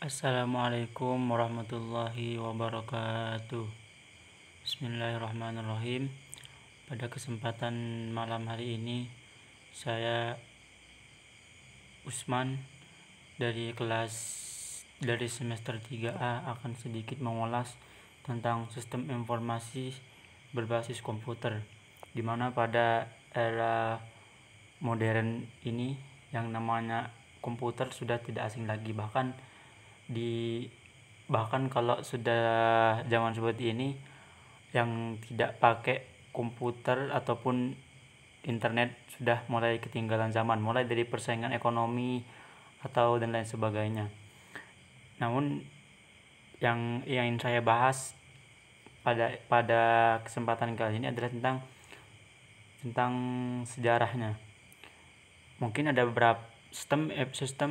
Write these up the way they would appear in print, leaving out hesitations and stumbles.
Assalamualaikum warahmatullahi wabarakatuh. Bismillahirrahmanirrahim. Pada kesempatan malam hari ini, saya Usman dari semester 3A akan sedikit mengulas tentang sistem informasi berbasis komputer, di mana pada era modern ini yang namanya komputer sudah tidak asing lagi. Bahkan kalau sudah zaman seperti ini, yang tidak pakai komputer ataupun internet sudah mulai ketinggalan zaman, mulai dari persaingan ekonomi atau dan lain sebagainya. Namun yang ingin saya bahas pada kesempatan kali ini adalah tentang sejarahnya. Mungkin ada beberapa sistem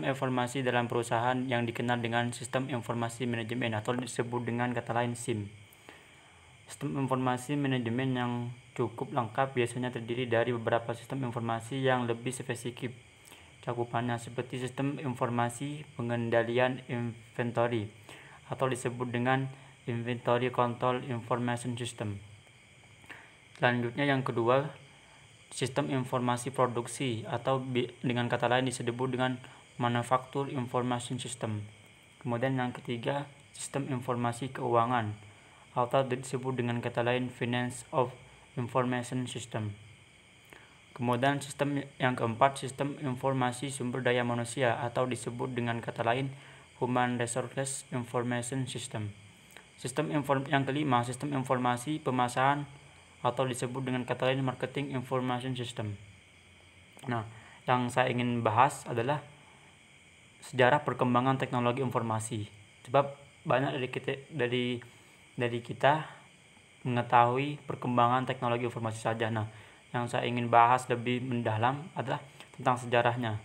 informasi dalam perusahaan yang dikenal dengan sistem informasi manajemen atau disebut dengan kata lain SIM. Sistem informasi manajemen yang cukup lengkap biasanya terdiri dari beberapa sistem informasi yang lebih spesifik cakupannya, seperti sistem informasi pengendalian inventory atau disebut dengan Inventory Control Information System. Selanjutnya yang kedua, sistem informasi produksi atau dengan kata lain disebut dengan Manufacture Information System. Kemudian yang ketiga, sistem informasi keuangan atau disebut dengan kata lain Finance of Information System. Kemudian sistem yang keempat, sistem informasi sumber daya manusia atau disebut dengan kata lain Human Resources Information System. Yang kelima, sistem informasi pemasaran atau disebut dengan kata lain Marketing Information System. Nah, yang saya ingin bahas adalah sejarah perkembangan teknologi informasi. Sebab banyak dari kita mengetahui perkembangan teknologi informasi saja. Nah, yang saya ingin bahas lebih mendalam adalah tentang sejarahnya.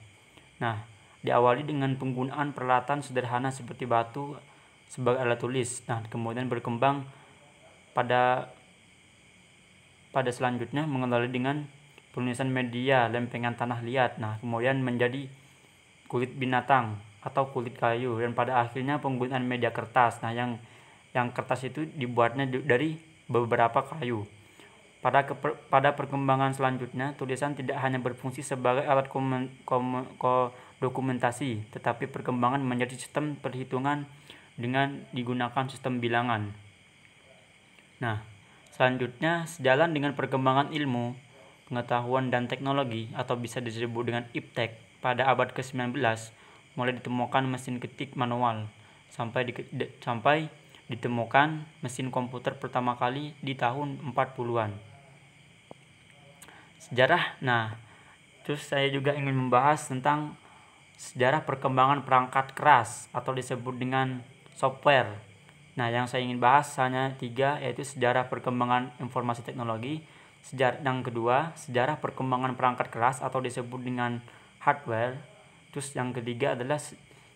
Nah, diawali dengan penggunaan peralatan sederhana seperti batu sebagai alat tulis. Nah, kemudian berkembang pada selanjutnya mengenali dengan penulisan media lempengan tanah liat. Nah, kemudian menjadi kulit binatang atau kulit kayu, dan pada akhirnya penggunaan media kertas. Nah, yang kertas itu dibuatnya dari beberapa kayu. Pada perkembangan selanjutnya, tulisan tidak hanya berfungsi sebagai alat dokumentasi, tetapi perkembangan menjadi sistem perhitungan dengan digunakan sistem bilangan. Nah, selanjutnya, sejalan dengan perkembangan ilmu, pengetahuan dan teknologi atau bisa disebut dengan iptek, pada abad ke-19 mulai ditemukan mesin ketik manual sampai ditemukan mesin komputer pertama kali di tahun 40-an. Sejarah. Nah, terus saya juga ingin membahas tentang sejarah perkembangan perangkat keras atau disebut dengan software. Nah, yang saya ingin bahas hanya 3, yaitu sejarah perkembangan informasi teknologi. Yang kedua, sejarah perkembangan perangkat keras atau disebut dengan hardware. Terus yang ketiga adalah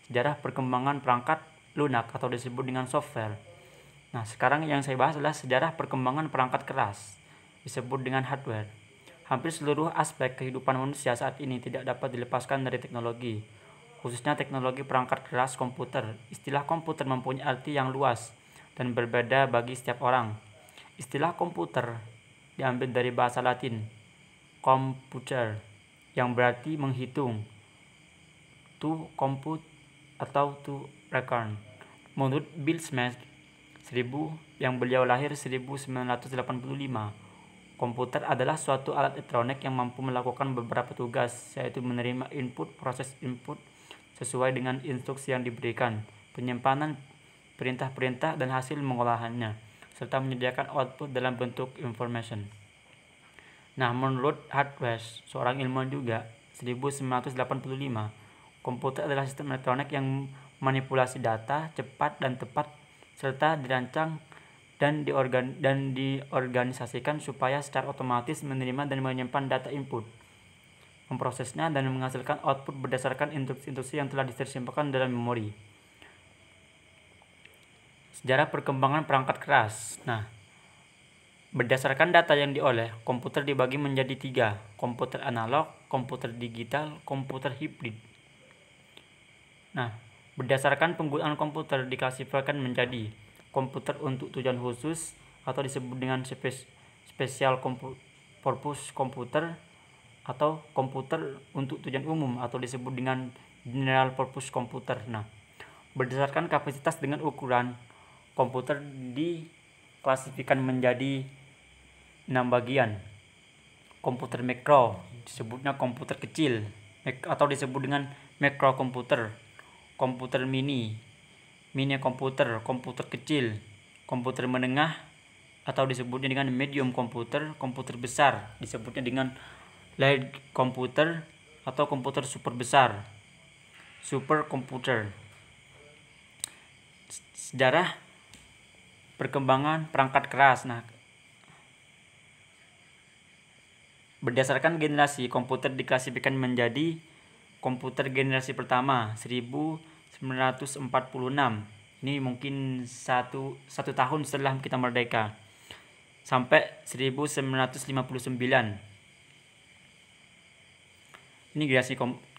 sejarah perkembangan perangkat lunak atau disebut dengan software. Nah, sekarang yang saya bahas adalah sejarah perkembangan perangkat keras disebut dengan hardware. Hampir seluruh aspek kehidupan manusia saat ini tidak dapat dilepaskan dari teknologi, khususnya teknologi perangkat keras komputer. Istilah komputer mempunyai arti yang luas dan berbeda bagi setiap orang. Istilah komputer diambil dari bahasa Latin computer, yang berarti menghitung, to compute atau to reckon. Menurut Bill Smith, yang beliau lahir 1985, komputer adalah suatu alat elektronik yang mampu melakukan beberapa tugas, yaitu menerima input, proses input sesuai dengan instruksi yang diberikan, penyimpanan perintah-perintah dan hasil mengolahannya, serta menyediakan output dalam bentuk information. Nah, menurut Hardware, seorang ilmuwan juga, 1985, komputer adalah sistem elektronik yang manipulasi data cepat dan tepat, serta dirancang dan diorganisasikan supaya secara otomatis menerima dan menyimpan data input, memprosesnya dan menghasilkan output berdasarkan instruksi-instruksi yang telah disimpan dalam memori. Sejarah perkembangan perangkat keras. Nah, berdasarkan data yang dioleh, komputer dibagi menjadi 3, komputer analog, komputer digital, komputer hibrid. Nah, Berdasarkan penggunaan komputer diklasifikasikan menjadi komputer untuk tujuan khusus atau disebut dengan special purpose komputer, atau komputer untuk tujuan umum atau disebut dengan general purpose komputer. Nah, berdasarkan kapasitas dengan ukuran, komputer diklasifikasikan menjadi 6 bagian. Komputer makro disebutnya komputer kecil atau disebut dengan mikrokomputer. Komputer mini komputer, komputer kecil, komputer menengah atau disebutnya dengan medium komputer, komputer besar disebutnya dengan large komputer atau komputer super besar, super komputer. Sejarah perkembangan perangkat keras. Nah, berdasarkan generasi, komputer diklasifikasikan menjadi komputer generasi pertama 1946. Ini mungkin satu tahun setelah kita merdeka, sampai 1959. Ini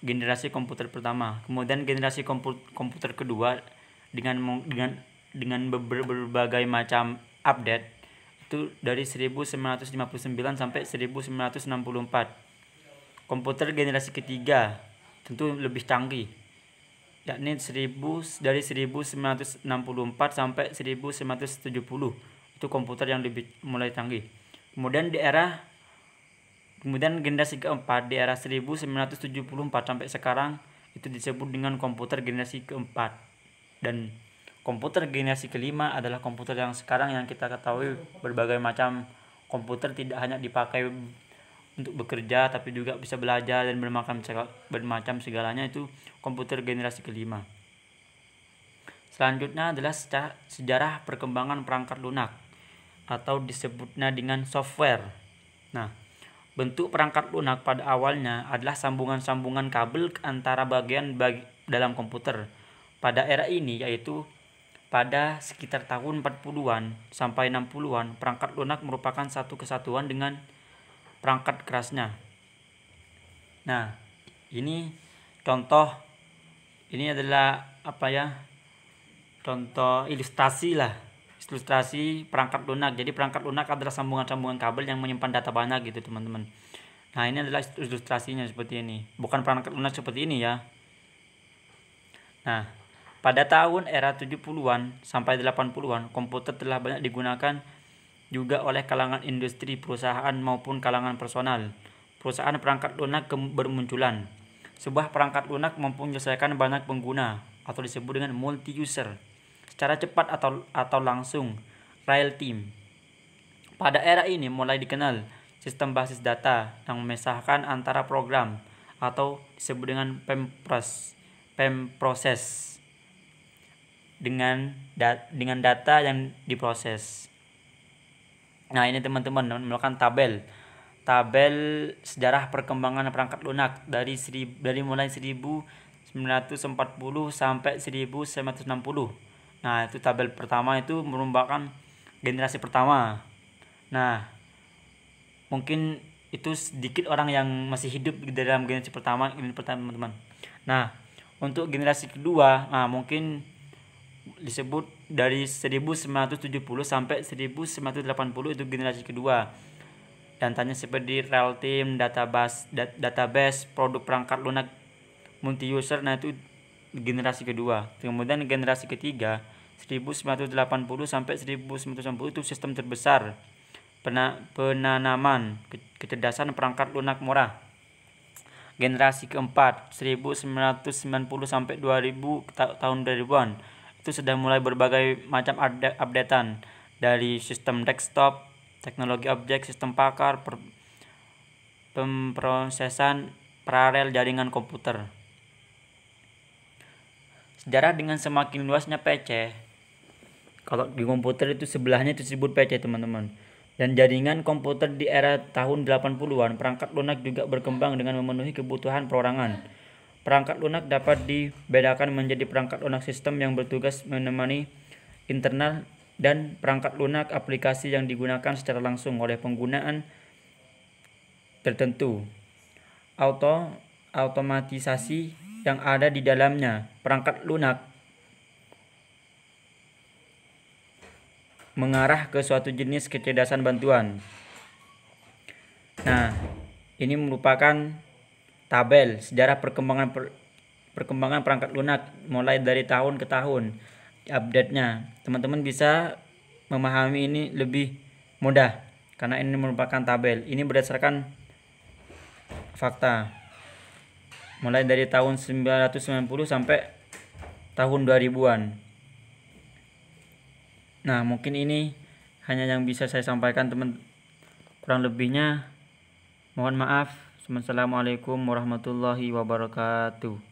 generasi komputer pertama. Kemudian generasi komputer kedua dengan berbagai macam update itu dari 1959 sampai 1964. Komputer generasi ketiga tentu lebih canggih, yakni dari 1964 sampai 1970. Itu komputer yang lebih mulai canggih. Kemudian generasi keempat di era 1974 sampai sekarang itu disebut dengan komputer generasi keempat. Dan komputer generasi kelima adalah komputer yang sekarang yang kita ketahui berbagai macam komputer tidak hanya dipakai untuk bekerja tapi juga bisa belajar dan bermacam segalanya, itu komputer generasi kelima. Selanjutnya adalah sejarah perkembangan perangkat lunak atau disebutnya dengan software. Nah, bentuk perangkat lunak pada awalnya adalah sambungan-sambungan kabel antara bagian dalam komputer. Pada era ini, yaitu pada sekitar tahun 40-an sampai 60-an, perangkat lunak merupakan satu kesatuan dengan perangkat kerasnya. Nah, ini contoh, ini adalah contoh ilustrasi perangkat lunak. Jadi perangkat lunak adalah sambungan-sambungan kabel yang menyimpan data banyak gitu, teman-teman. Nah, ini adalah ilustrasinya seperti ini. Bukan perangkat lunak seperti ini ya. Nah, pada tahun era 70-an sampai 80-an, komputer telah banyak digunakan juga oleh kalangan industri, perusahaan maupun kalangan personal. Perusahaan perangkat lunak bermunculan. Sebuah perangkat lunak mampu menyelesaikan banyak pengguna atau disebut dengan multi-user secara cepat atau langsung, real time. Pada era ini mulai dikenal sistem basis data yang memisahkan antara program atau disebut dengan pemproses dengan data yang diproses. Nah, ini teman-teman melakukan tabel sejarah perkembangan perangkat lunak dari mulai 1940 sampai 1960. Nah, itu tabel pertama itu merupakan generasi pertama. Nah, mungkin itu sedikit orang yang masih hidup di dalam generasi pertama, teman-teman. Nah, untuk generasi kedua, mungkin disebut dari 1970 sampai 1980 itu generasi kedua. Dan tanya seperti real time, database, produk perangkat lunak multi-user, nah itu generasi kedua. Kemudian generasi ketiga 1980 sampai 1990 itu sistem terbesar penanaman kecerdasan perangkat lunak murah. Generasi keempat 1990 sampai 2000 tahun 2000-an itu sudah mulai berbagai macam updatean dari sistem desktop, teknologi objek, sistem pakar, pemrosesan paralel jaringan komputer. Sejarah dengan semakin luasnya PC. Kalau di komputer itu sebelahnya itu disebut PC, teman-teman. Dan jaringan komputer di era tahun 80-an, perangkat lunak juga berkembang dengan memenuhi kebutuhan perorangan. Perangkat lunak dapat dibedakan menjadi perangkat lunak sistem yang bertugas menemani internal dan perangkat lunak aplikasi yang digunakan secara langsung oleh penggunaan tertentu. Automatisasi yang ada di dalamnya. Perangkat lunak mengarah ke suatu jenis kecerdasan bantuan. Nah, ini merupakan tabel sejarah perkembangan perangkat lunak mulai dari tahun ke tahun, update-nya. Teman-teman bisa memahami ini lebih mudah karena ini merupakan tabel. Ini berdasarkan fakta mulai dari tahun 990 sampai tahun 2000-an. Nah, mungkin ini hanya yang bisa saya sampaikan, teman. Kurang lebihnya mohon maaf. Assalamualaikum warahmatullahi wabarakatuh.